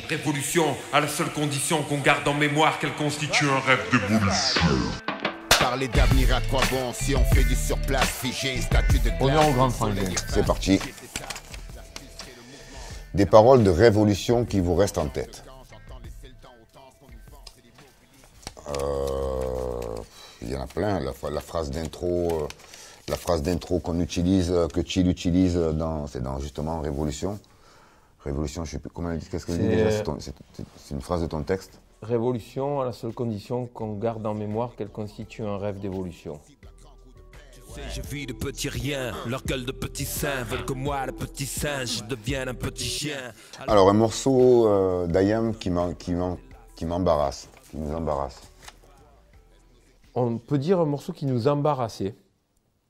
Révolution, à la seule condition qu'on garde en mémoire qu'elle constitue un rêve d'évolution. Parler d'avenir à quoi bon si on fait du surplace figé, statut de On est en grande franquin. C'est parti. Des paroles de révolution qui vous restent en tête. Il y en a plein. La phrase d'intro qu'on utilise, que Chill utilise, c'est dans justement Révolution. Révolution, je sais plus comment elle dit. Qu'est-ce qu'elle dit déjà? C'est une phrase de ton texte. Révolution à la seule condition qu'on garde en mémoire qu'elle constitue un rêve d'évolution. Je vis de petits riens, leur gueule de petits seins veulent que moi, le petit singe, devienne un petit chien. Alors un morceau d'Ayam qui m'embarrasse, qui nous embarrasse. On peut dire un morceau qui nous embarrassait.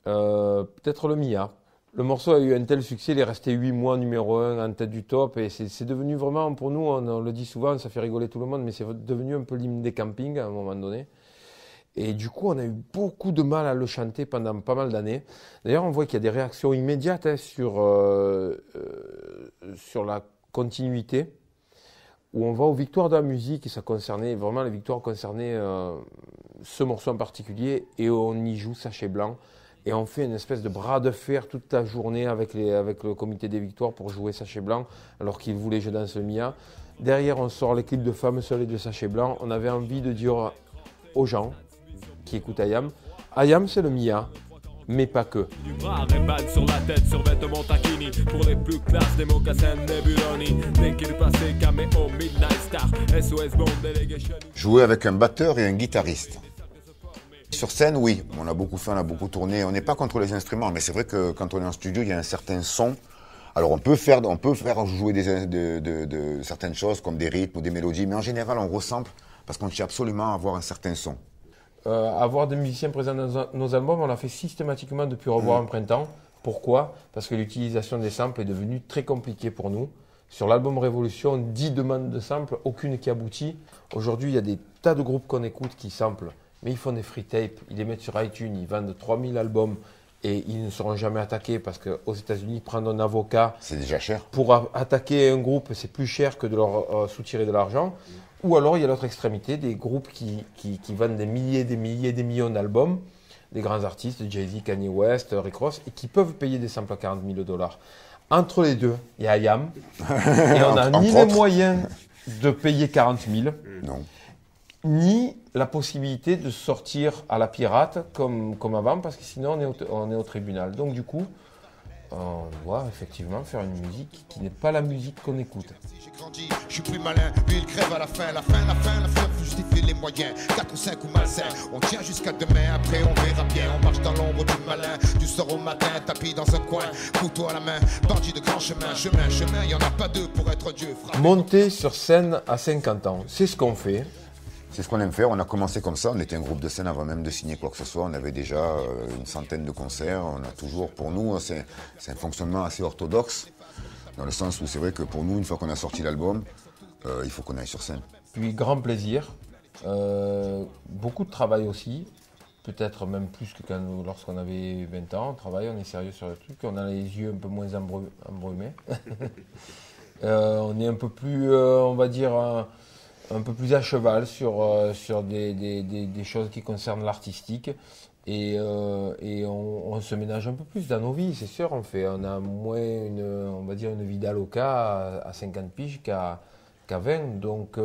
Peut-être le Mia. Le morceau a eu un tel succès, il est resté 8 mois numéro 1 en tête du top et c'est devenu vraiment, pour nous, on le dit souvent, ça fait rigoler tout le monde, mais c'est devenu un peu l'hymne des campings à un moment donné. Et du coup, on a eu beaucoup de mal à le chanter pendant pas mal d'années. D'ailleurs, on voit qu'il y a des réactions immédiates sur la continuité, où on va aux victoires de la musique, et ça concernait vraiment, les victoires concernaient ce morceau en particulier, et on y joue Sachet Blanc. Et on fait une espèce de bras de fer toute la journée avec le comité des victoires pour jouer Sachet Blanc, alors qu'ils voulaient je danse le Mia. Derrière, on sort les clips de Femmes Seules et de Sachet Blanc. On avait envie de dire aux gens qui écoutent Ayam, Ayam c'est le Mia, mais pas que. Du bras Ray-Ban sur la tête, sur vêtements taquini. Pour les plus classes, des mocassins Nebuloni. Dès qu'il passait, caméo, Midnight Star, SOS Bond, Delegation. Jouer avec un batteur et un guitariste. Sur scène, oui, on a beaucoup fait, on a beaucoup tourné. On n'est pas contre les instruments, mais c'est vrai que quand on est en studio, il y a un certain son. Alors on peut faire jouer de certaines choses comme des rythmes ou des mélodies, mais en général on ressemble parce qu'on cherche absolument à avoir un certain son. Avoir des musiciens présents dans nos albums, on l'a fait systématiquement depuis Revoir un printemps. Pourquoi? Parce que l'utilisation des samples est devenue très compliquée pour nous. Sur l'album Révolution, 10 demandes de samples, aucune qui aboutit. Aujourd'hui, il y a des tas de groupes qu'on écoute qui samplent, mais ils font des free tapes, ils les mettent sur iTunes, ils vendent 3000 albums et ils ne seront jamais attaqués parce qu'aux États-Unis, prendre un avocat, c'est déjà cher. Pour attaquer un groupe, c'est plus cher que de leur soutirer de l'argent. Ou alors il y a l'autre extrémité, des groupes qui vendent des milliers, des millions d'albums, des grands artistes, Jay-Z, Kanye West, Rick Ross, et qui peuvent payer des samples à 40 000 $. Entre les deux, il y a Ayam, et on n'a ni les moyens de payer 40 000, non, ni la possibilité de sortir à la pirate comme avant, parce que sinon on est au tribunal. Donc du coup, on doit effectivement faire une musique qui n'est pas la musique qu'on écoute. J'ai grandi, je suis plus malin, lui il crève à la fin, la fin, justifie les moyens, 4 ou 5 ou malsains, on tient jusqu'à demain, après on verra bien, on marche dans l'ombre du malin, du sort au matin, tapis dans un coin, couteau à la main, bandit de grand chemin, y en a pas deux pour être Dieu. Monter sur scène à 50 ans, c'est ce qu'on fait. C'est ce qu'on aime faire, on a commencé comme ça, on était un groupe de scène avant même de signer quoi que ce soit, on avait déjà une centaine de concerts, on a toujours, pour nous, c'est un fonctionnement assez orthodoxe, dans le sens où c'est vrai que pour nous, une fois qu'on a sorti l'album, il faut qu'on aille sur scène. Puis grand plaisir, beaucoup de travail aussi, peut-être même plus que lorsqu'on avait 20 ans, on travaille, on est sérieux sur le truc, on a les yeux un peu moins embrumés, on est un peu plus, on va dire, un peu plus à cheval sur des choses qui concernent l'artistique et on se ménage un peu plus dans nos vies, c'est sûr. On a moins on va dire une vie d'aloca à 50 piges qu'à 20. Donc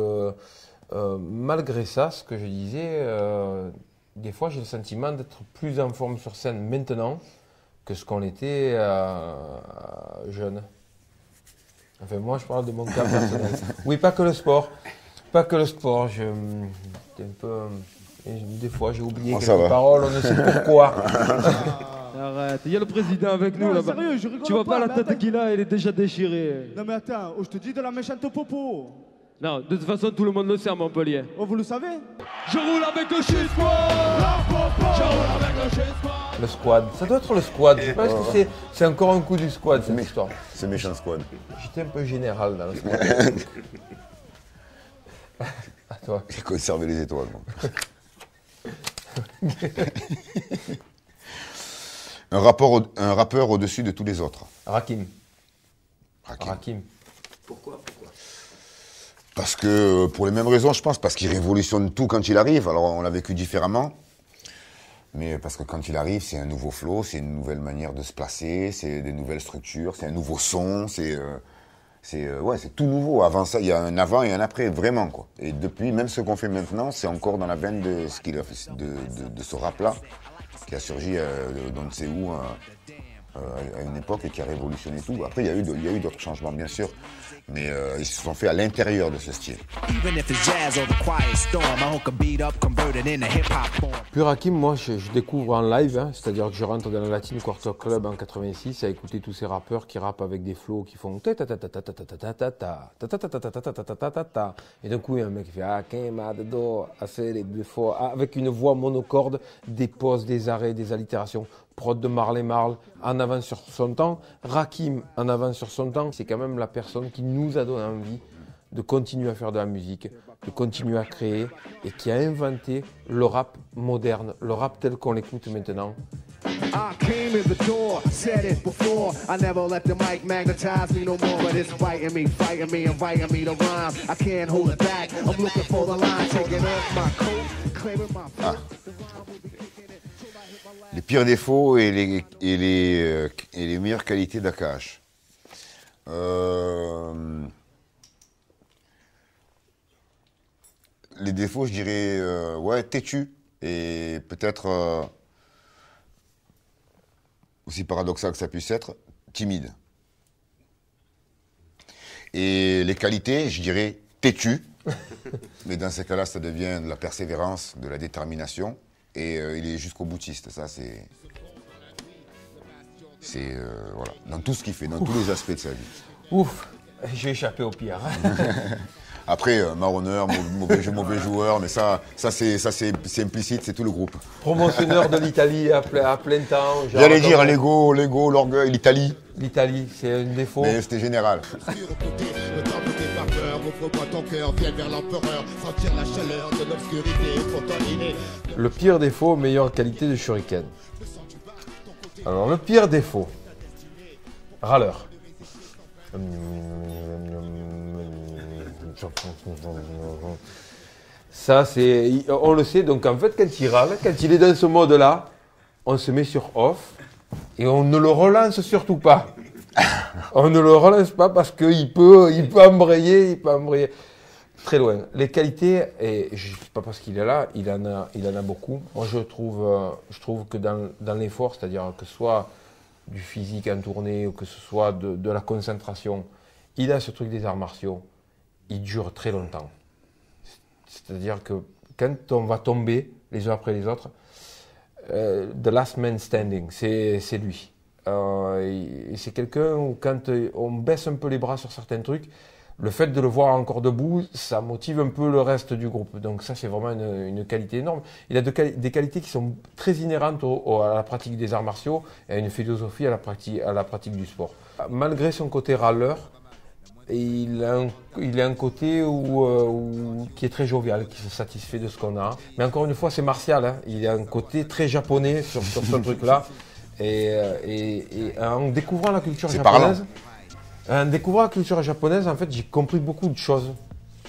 malgré ça, ce que je disais, des fois j'ai le sentiment d'être plus en forme sur scène maintenant que ce qu'on était jeune. Enfin moi je parle de mon cas personnel. Oui, pas que le sport. Pas que le sport, des fois j'ai oublié quelques paroles, on ne sait pourquoi. Arrête, il y a le président avec nous là-bas. Sérieux, je rigole. Tu vois pas la tête qu'il a, elle est déjà déchirée. Non mais attends, je te dis de la méchante popo. Non, de toute façon tout le monde le sait à Montpellier. Oh, vous le savez? Je roule avec le Shit Squad. Je roule avec le Shit Squad. Le squad, ça doit être le squad, je pense que c'est encore un coup du squad cette histoire. C'est méchant squad. J'étais un peu général dans le squad. À toi. J'ai conservé les étoiles. un rappeur au-dessus de tous les autres. Rakim. Rakim. Pourquoi Parce que, pour les mêmes raisons, je pense, parce qu'il révolutionne tout quand il arrive. Alors, on l'a vécu différemment. Mais parce que quand il arrive, c'est un nouveau flow, c'est une nouvelle manière de se placer, c'est des nouvelles structures, c'est un nouveau son, c'est tout nouveau. Avant ça, il y a un avant et un après, vraiment, quoi. Et depuis, même ce qu'on fait maintenant, c'est encore dans la veine de ce qu'il a fait, de ce rap-là, qui a surgi d'on ne sait où à une époque et qui a révolutionné tout. Après, il y a eu d'autres changements, bien sûr, mais ils se sont faits à l'intérieur de ce style. Puis Rakim, moi, je découvre en live, hein, c'est-à-dire que je rentre dans le Latin Quarter Club en 86 à écouter tous ces rappeurs qui rappent avec des flows qui font et d'un coup il y a un mec qui fait avec une voix monocorde, des pauses, des arrêts, des allitérations. Prod de Marley Marl, en avant sur son temps. Rakim, en avant sur son temps. C'est quand même la personne qui nous a donné envie de continuer à faire de la musique, de continuer à créer et qui a inventé le rap moderne, le rap tel qu'on l'écoute maintenant. I came in the door, said it before. I never let the mic magnetize me no more, but it's fighting me, inviting me to rhyme. I can't hold it back. I'm looking for the line, taking off my coat, claiming my Les pires défauts et les meilleures qualités d'Akash. Les défauts, je dirais, têtu et peut-être, aussi paradoxal que ça puisse être, timide. Et les qualités, je dirais, têtu, mais dans ces cas-là, ça devient de la persévérance, de la détermination. Et il est jusqu'au boutiste, ça c'est voilà, dans tout ce qu'il fait, dans tous les aspects de sa vie. Ouf, j'ai échappé au pire. Après, marronneur, mauvais joueur, mais ça c'est implicite, c'est tout le groupe. Promotionneur de l'Italie à plein temps. J'allais dire l'ego, l'orgueil, l'Italie. L'Italie, c'est un défaut. Mais c'était général. Ouvre-moi ton cœur, viens vers l'empereur, sentir la chaleur de l'obscurité pour t'enligner. Le pire défaut, meilleure qualité de Shuriken. Alors, le pire défaut, râleur. Ça, c'est... On le sait, donc en fait, quand il râle, quand il est dans ce mode-là, on se met sur off et on ne le relance surtout pas. On ne le relance pas parce qu'il peut embrayer, très loin. Les qualités, et je ne sais pas parce qu'il est là, il en a beaucoup. Moi, je trouve que dans l'effort, c'est-à-dire que ce soit du physique en tournée ou que ce soit de la concentration, il a ce truc des arts martiaux, il dure très longtemps. C'est-à-dire que quand on va tomber les uns après les autres, the last man standing, c'est lui. Et c'est quelqu'un où quand on baisse un peu les bras sur certains trucs, le fait de le voir encore debout, ça motive un peu le reste du groupe. Donc ça, c'est vraiment une qualité énorme. Il a des qualités qui sont très inhérentes à la pratique des arts martiaux et à une philosophie à la pratique du sport. Malgré son côté râleur, il a un côté qui est très jovial, qui se satisfait de ce qu'on a. Mais encore une fois, c'est martial, hein. Il a un côté très japonais sur ce truc-là. Et en découvrant la culture japonaise, en fait, j'ai compris beaucoup de choses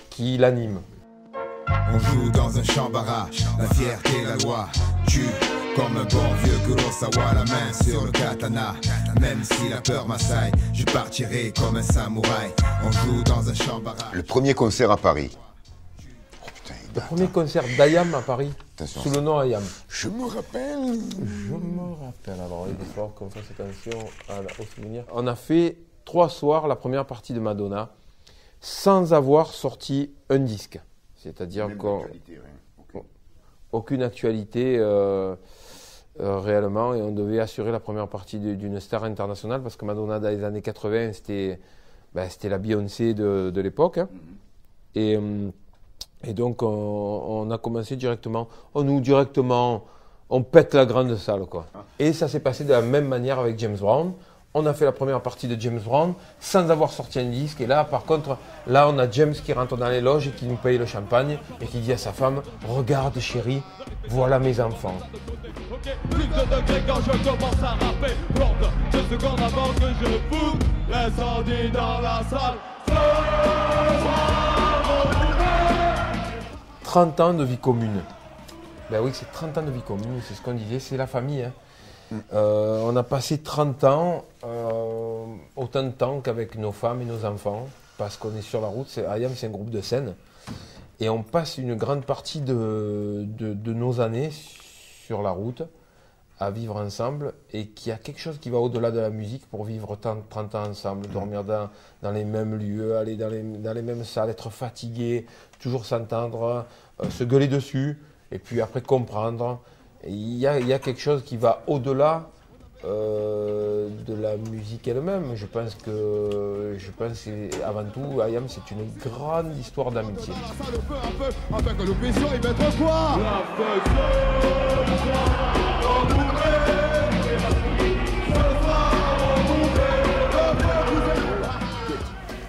qui l'animent. On joue dans un chambara, la fierté, la loi tue. Comme un bon vieux Kurosawa, la main sur le katana. Même si la peur m'assaille, je partirai comme un samouraï. On joue dans un chambara. Le premier concert à Paris. Le premier concert d'Ayam à Paris, attention, sous le nom Ayam. Je me rappelle. Alors, il va falloir qu'on fasse attention au souvenir. On a fait 3 soirs la première partie de Madonna sans avoir sorti un disque. C'est-à-dire qu'aucune actualité réellement. Et on devait assurer la première partie d'une star internationale parce que Madonna, dans les années 80, c'était la Beyoncé de l'époque. Hein. Et donc, on a commencé directement. On pète la grande salle, quoi. Et ça s'est passé de la même manière avec James Brown. On a fait la première partie de James Brown sans avoir sorti un disque. Et là, par contre, on a James qui rentre dans les loges et qui nous paye le champagne et qui dit à sa femme « Regarde, chérie, voilà mes enfants. » Plus de degrés quand je commence à rapper. Plante 2 secondes avant que je foute l'incendie dans la salle. Ce soir, 30 ans de vie commune. Ben oui, c'est 30 ans de vie commune, c'est ce qu'on disait, c'est la famille. Hein. On a passé 30 ans, autant de temps qu'avec nos femmes et nos enfants, parce qu'on est sur la route. Ayam, c'est un groupe de scène. Et on passe une grande partie de nos années sur la route à vivre ensemble, et qu'il y a quelque chose qui va au-delà de la musique pour vivre 30 ans ensemble, dormir dans les mêmes lieux, aller dans les mêmes salles, être fatigué, toujours s'entendre, se gueuler dessus, et puis après comprendre. Il y a quelque chose qui va au-delà de la musique elle-même. Je pense que avant tout, Ayam, c'est une grande histoire d'amitié.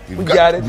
We've got it.